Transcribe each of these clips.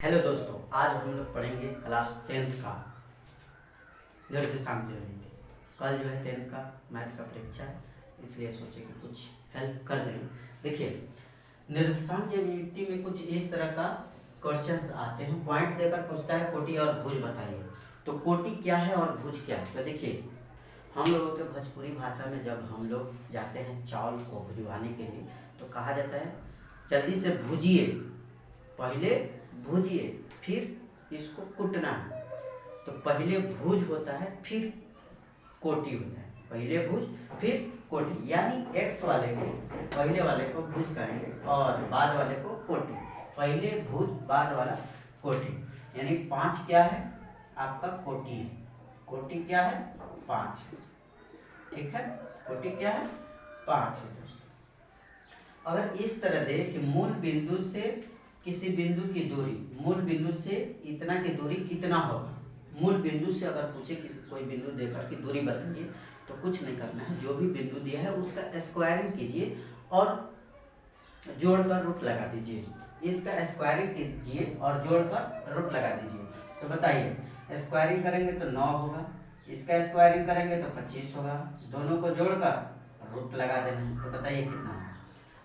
Hello दोस्तों, आज हम लोग पढ़ेंगे क्लास 10th का निर्देशांक ज्यामिति। कल जो है 10th का मैथ का परीक्षा है, इसलिए सोचे कि कुछ हेल्प कर दें। देखिए, निर्देशांक ज्यामिति में कुछ इस तरह का क्वेश्चंस आते हैं। पॉइंट देकर पूछता है कोटि और भुज बताइए। तो कोटि क्या है और भुज क्या है? तो देखिए, हम लोगों के भोजपुरी भाषा में जब हम लोग जाते हैं चावल को भुजवाने के लिए तो कहा जाता है जल्दी से भुजिए, पहले भूजिए फिर इसको कुटना है। तो पहले भूज होता है फिर कोटि होता है, पहले भूज फिर कोटि, यानी एक्स वाले को पहले वाले को भूज करेंगे और बाद वाले को कोटि। पहले भूज बाद वाला कोटि, यानी 5 क्या है आपका कोटि है। कोटि क्या है 5, ठीक है। कोटि क्या है 5 है दोस्तों। अगर इस तरह दे कि मूल बिंदु से किसी बिंदु की दूरी, मूल बिंदु से इतना की दूरी कितना होगा। मूल बिंदु से अगर पूछे कि कोई बिंदु देकर की दूरी बताइए तो कुछ नहीं करना है, जो भी बिंदु दिया है उसका स्क्वायरिंग कीजिए और जोड़कर रूट लगा दीजिए। इसका स्क्वायरिंग कीजिए और जोड़कर रूट लगा दीजिए। तो बताइए, स्क्वायरिंग करेंगे तो 9 होगा, इसका स्क्वायरिंग करेंगे तो 25 होगा, दोनों को जोड़कर रूट लगा देना है। तो बताइए कितना है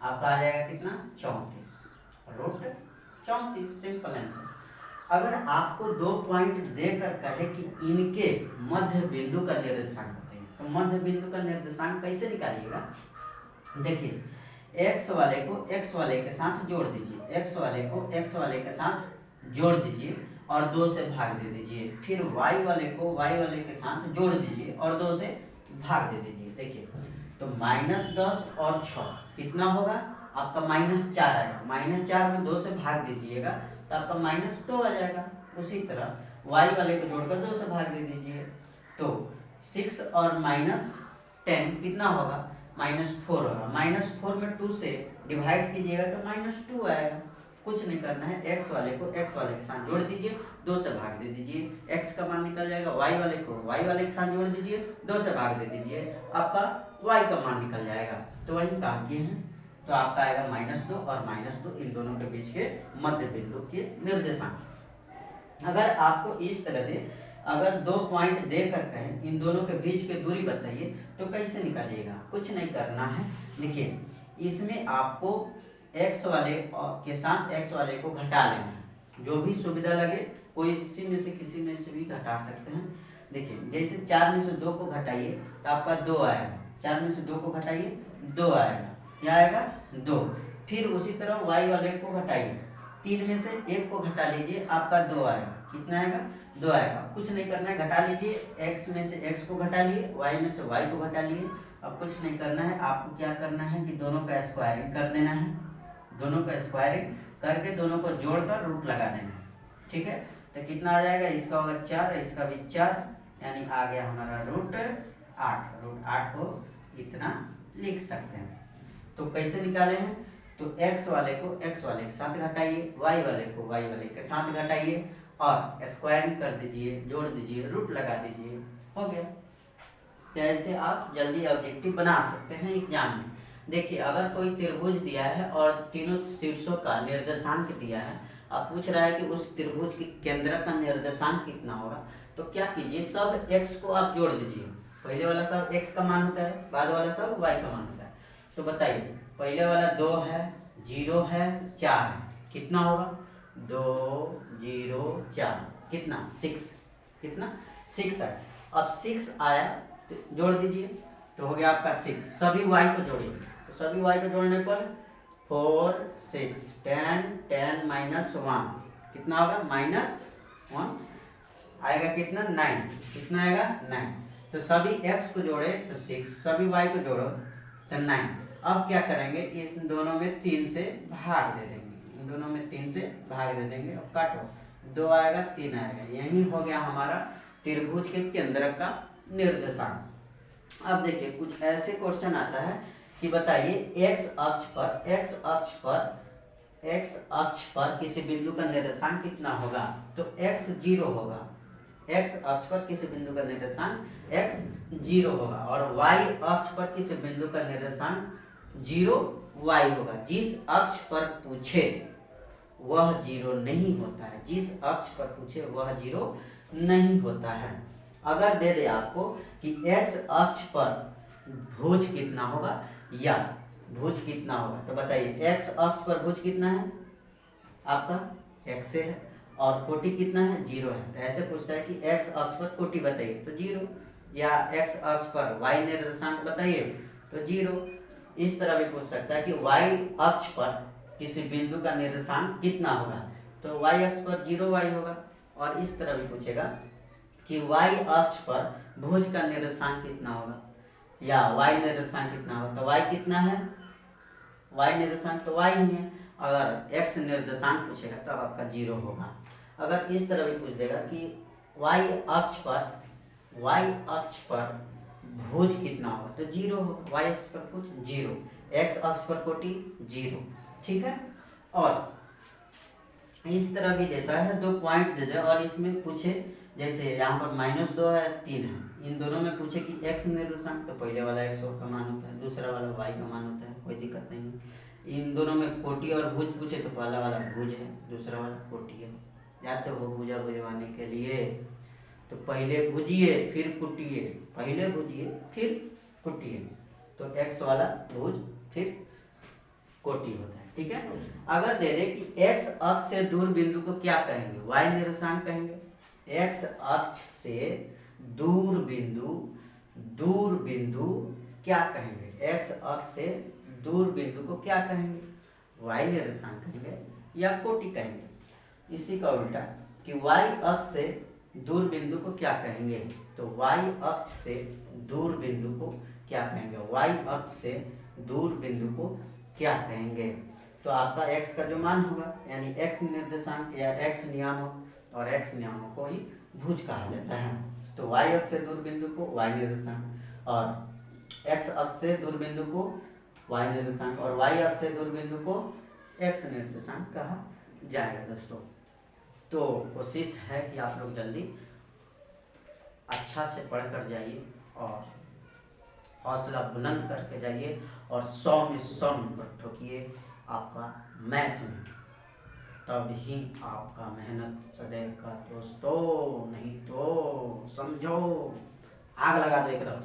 आपका? आ जाएगा कितना? 34 रूट 34। Simple answer. अगर आपको 2 पॉइंट देकर कहे कि इनके मध्य बिंदु का निर्देशांक बताइए, तो मध्य बिंदु का निर्देशांक कैसे निकालिएगा? देखिए, x वाले को x वाले के साथ जोड़ दीजिए, x वाले को x वाले के साथ जोड़ दीजिए और 2 से भाग दे दीजिए। फिर y वाले को y वाले के साथ जोड़ दीजिए और 2 से भाग दे दीजिए। देखिए, तो -10 और 6 कितना होगा आपका? -4 आएगा। -4 में 2 से भाग दीजिएगा तो आपका -2 आ जाएगा। उसी तरह y वाले को जोड़कर 2 से भाग दे दीजिए तो 6 और -10 कितना होगा? -4 होगा। -4 में 2 से डिवाइड कीजिएगा तो -2 आएगा। कुछ नहीं करना है, x वाले को x वाले के साथ जोड़ दीजिए, 2 से भाग दे दीजिए, x का मान निकल जाएगा। y वाले को y वाले के साथ जोड़ दीजिए, 2 से भाग दे दीजिए, आपका y का मान निकल जाएगा। तो वही काम किए हैं। तो आपका आएगा -2 और -2 इन दोनों के बीच के मध्य बिंदु के निर्देशांक। अगर आपको इस तरह दे, अगर 2 पॉइंट देकर कहें इन दोनों के बीच की दूरी बताइए तो कैसे निकालिएगा? कुछ नहीं करना है। देखिए, इसमें आपको x वाले के साथ x वाले को घटा लेना है। जो भी सुविधा लगे, कोई इसी में से किसी में से भी घटा सकते हैं। देखिए, जैसे 4 में से 2 को घटाइए तो आपका 2 आएगा। 4 में से 2 को घटाइए 2 आएगा। क्या आएगा? 2। फिर उसी तरह y वाले को घटाइए, 3 में से 1 को घटा लीजिए, आपका 2 आएगा। कितना आएगा? 2 आएगा। कुछ नहीं करना है, घटा लीजिए। x में से x को घटा लिए, y में से y को घटा लिए। अब कुछ नहीं करना है, आपको क्या करना है कि दोनों का स्क्वायरिंग कर देना है। दोनों का स्क्वायरिंग करके दोनों को जोड़कर रूट लगा देना है, ठीक है। तो कितना आ जाएगा? इसका होगा 4, इसका भी 4, यानी आ गया हमारा √8। √8 को इतना लिख सकते हैं। तो कैसे निकाले हैं? तो x वाले को x वाले के साथ घटाइए, y वाले को y वाले के साथ घटाइए और स्क्वायरिंग कर दीजिए, जोड़ दीजिए, रूट लगा दीजिए, हो गया। तो ऐसे आप जल्दी ऑब्जेक्टिव बना सकते हैं एग्जाम में। देखिए, अगर कोई त्रिभुज दिया है और तीनों शीर्षों का निर्देशांक दिया है, अब पूछ रहा है कि उस त्रिभुज के केंद्र का निर्देशांक कितना होगा, तो क्या कीजिए, सब x को आप जोड़ दीजिए। पहले वाला सब x का मान होता है, बाद वाला सब y का मान होता है। तो बताइए, पहले वाला 2 है, 0 है, 4 है, कितना होगा? 2 0 4 कितना? 6। कितना? 6 है। अब 6 आया तो जोड़ दीजिए, तो हो गया आपका 6। सभी y को जोड़िए, तो सभी y को जोड़ने पर 4 6 10 10 -1 कितना होगा? -1 आएगा। कितना? 9। कितना आएगा? 9। तो सभी x को जोड़े तो 6, सभी y को जोड़ो तो 9। अब क्या करेंगे, इस दोनों में 3 से भाग दे देंगे, इन दोनों में 3 से भाग दे देंगे और काटो, 2 आएगा 3 आएगा। यही हो गया हमारा त्रिभुज के केंद्र का निर्देशांक। अब देखिए, कुछ ऐसे क्वेश्चन आता है कि बताइए x अक्ष पर किसी बिंदु का निर्देशांक कितना होगा? तो x 0 होगा। x अक्ष पर किसी बिंदु का निर्देशांक x 0 होगा और y अक्ष पर किसी बिंदु का निर्देशांक 0 y होगा। जिस अक्ष पर पूछे वह जीरो नहीं होता है। जिस अक्ष पर पूछे वह जीरो नहीं होता है। अगर दे दे आपको कि x अक्ष पर भुज कितना होगा या भुज कितना होगा, तो बताइए x अक्ष पर भुज कितना है आपका x से है और कोटि कितना है 0 है। तो ऐसे पूछता है कि x अक्ष पर कोटि बताइए तो 0, या x अक्ष पर y निर्देशांक बताइए तो 0। इस तरह भी पूछ सकता है कि y अक्ष पर किसी बिंदु का निर्देशांक कितना होगा, तो y अक्ष पर 0y होगा। और इस तरह भी पूछेगा कि y अक्ष पर भुज का निर्देशांक कितना होगा या y निर्देशांक कितना होगा, तो y कितना है, y निर्देशांक तो y ही है। अगर x निर्देशांक पूछेगा तब आपका 0 होगा। अगर इस तरह भी पूछ देगा कि y अक्ष पर भुज कितना होगा तो 0 होगा। y अक्ष पर भुज 0, x अक्ष पर कोटि 0, ठीक है। और इस तरह भी देता है, 2 पॉइंट दे दे और इसमें पूछे जैसे यहाँ पर -2 है 3 है, इन दोनों में पूछे कि x निर्देशांक, तो पहले वाला x का मान होता है, दूसरा वाला y का मान होता है, कोई दिक्कत नहीं है। इन दोनों में कोटि और भुज पूछे तो पहला वाला भुज है, दूसरा वाला कोटि है। जाते हो भुजा भुजवाने के लिए तो पहले भुजिए फिर कुटिए, पहले भुजिए फिर कुटिए, तो x वाला भुज फिर कोटि होता है, ठीक है। अगर दे दे कि x अक्ष से दूर बिंदु को क्या कहेंगे, y निर्देशांक कहेंगे। x अक्ष से दूर बिंदु क्या कहेंगे, x अक्ष से दूर बिंदु को क्या कहेंगे, y निर्देशांक कहेंगे या कोटि कहेंगे। इसी का उल्टा कि y अक्ष से दूर बिंदु को क्या कहेंगे, तो y अक्ष से दूर बिंदु को क्या कहेंगे, y अक्ष से दूर बिंदु को क्या कहेंगे। तो आपका x का जो मान होगा यानी x निर्देशांक या x नियामक, और x नियामक को ही भुज कहा जाता है। तो y अक्ष से दूर बिंदु को y निर्देशांक, और x अक्ष से दूर बिंदु को y निर्देशांक, और y अक्ष से दूर बिंदु को x निर्देशांक कहा जाएगा दोस्तों। तो कोशिश है कि आप लोग जल्दी अच्छा से पढ़ कर जाइए और हौसला बुलंद करके जाइए और 100 में 100 नंबर ठोकिए आपका मैथ में, तब ही आपका मेहनत सदैव का दोस्तों, नहीं तो समझो आग लगा दो एकदम।